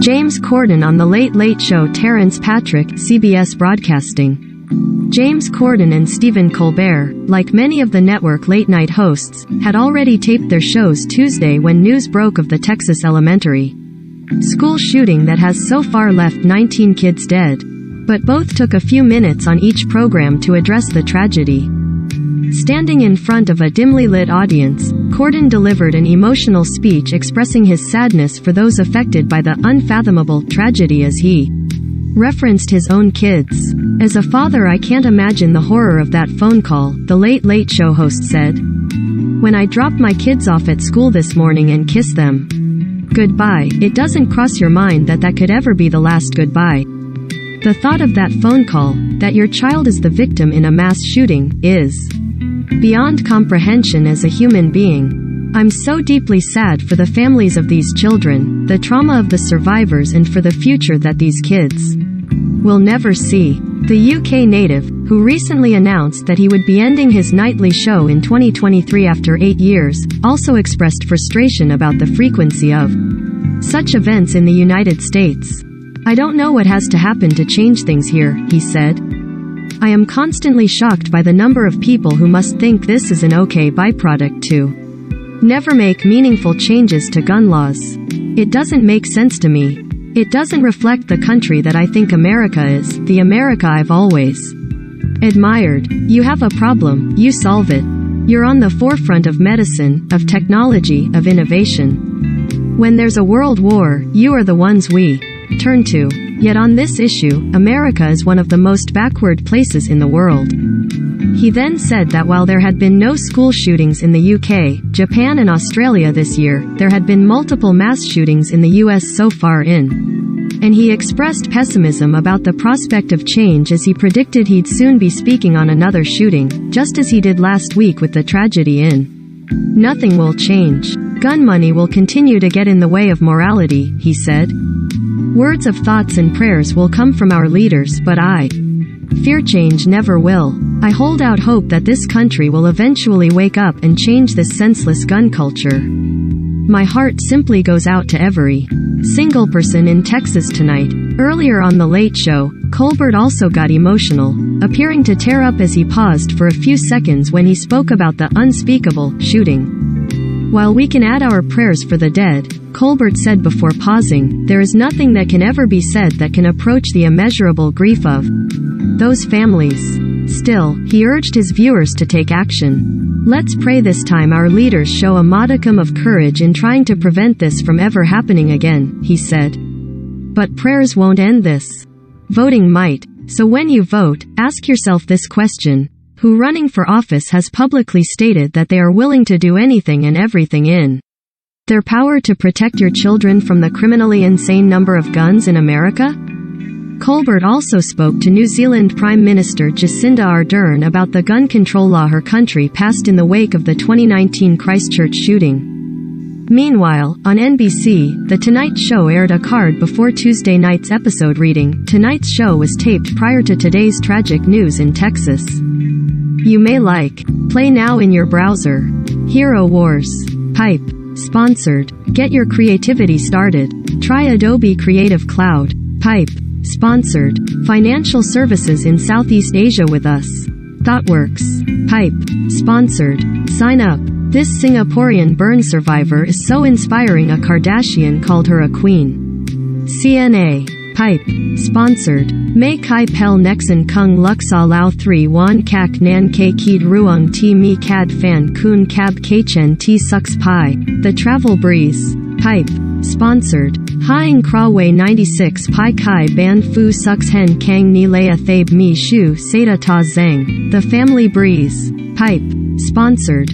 James Corden on The Late Late Show. Terrence Patrick, CBS Broadcasting. James Corden and Stephen Colbert, like many of the network late-night hosts, had already taped their shows Tuesday when news broke of the Texas elementary school shooting that has so far left 19 kids dead. But both took a few minutes on each program to address the tragedy. Standing in front of a dimly lit audience, Corden delivered an emotional speech expressing his sadness for those affected by the unfathomable tragedy as he referenced his own kids. "As a father, I can't imagine the horror of that phone call," the Late Late Show host said. "When I dropped my kids off at school this morning and kissed them goodbye, it doesn't cross your mind that that could ever be the last goodbye. The thought of that phone call, that your child is the victim in a mass shooting, is beyond comprehension as a human being. I'm so deeply sad for the families of these children, the trauma of the survivors, and for the future that these kids will never see." The UK native, who recently announced that he would be ending his nightly show in 2023 after 8 years, also expressed frustration about the frequency of such events in the United States. "I don't know what has to happen to change things here," he said. "I am constantly shocked by the number of people who must think this is an okay byproduct to never make meaningful changes to gun laws. It doesn't make sense to me. It doesn't reflect the country that I think America is, the America I've always admired. You have a problem, you solve it. You're on the forefront of medicine, of technology, of innovation. When there's a world war, you are the ones we turn to. Yet on this issue, America is one of the most backward places in the world." He then said that while there had been no school shootings in the UK, Japan and Australia this year, there had been multiple mass shootings in the US so far and he expressed pessimism about the prospect of change as he predicted he'd soon be speaking on another shooting, just as he did last week with the tragedy in. "Nothing will change. Gun money will continue to get in the way of morality," he said. "Words of thoughts and prayers will come from our leaders, but I fear change never will. I hold out hope that this country will eventually wake up and change this senseless gun culture. My heart simply goes out to every single person in Texas tonight." Earlier on The Late Show, Colbert also got emotional, appearing to tear up as he paused for a few seconds when he spoke about the unspeakable shooting. "While we can add our prayers for the dead," Colbert said before pausing, "there is nothing that can ever be said that can approach the immeasurable grief of those families. Still, he urged his viewers to take action. Let's pray this time our leaders show a modicum of courage in trying to prevent this from ever happening again," he said. "But prayers won't end this. Voting might. So when you vote, ask yourself this question. Who running for office has publicly stated that they are willing to do anything and everything in their power to protect your children from the criminally insane number of guns in America?" Colbert also spoke to New Zealand Prime Minister Jacinda Ardern about the gun control law her country passed in the wake of the 2019 Christchurch shooting. Meanwhile, on NBC, The Tonight Show aired a card before Tuesday night's episode reading, "Tonight's show was taped prior to today's tragic news in Texas. You may like. Play now in your browser. Hero Wars. Pipe. Sponsored. Get your creativity started. Try Adobe Creative Cloud. Pipe. Sponsored. Financial services in Southeast Asia with us. ThoughtWorks. Pipe. Sponsored. Sign up. This Singaporean burn survivor is so inspiring a Kardashian called her a queen. CNA. Pipe. Sponsored. May Kai Pel Nexon Kung Luxa Lao 3 Wan Kak Nan Ke Keed Ruang Ti Mi Cad Fan Kun Cab Kchen Ti Sucks Pi. The Travel Breeze. Pipe. Sponsored. Haing Kraway 96 Pai Kai Ban Fu Sucks Hen Kang Ni Lea Thabe Mi Shu Seda Ta Zeng. The Family Breeze. Pipe. Sponsored.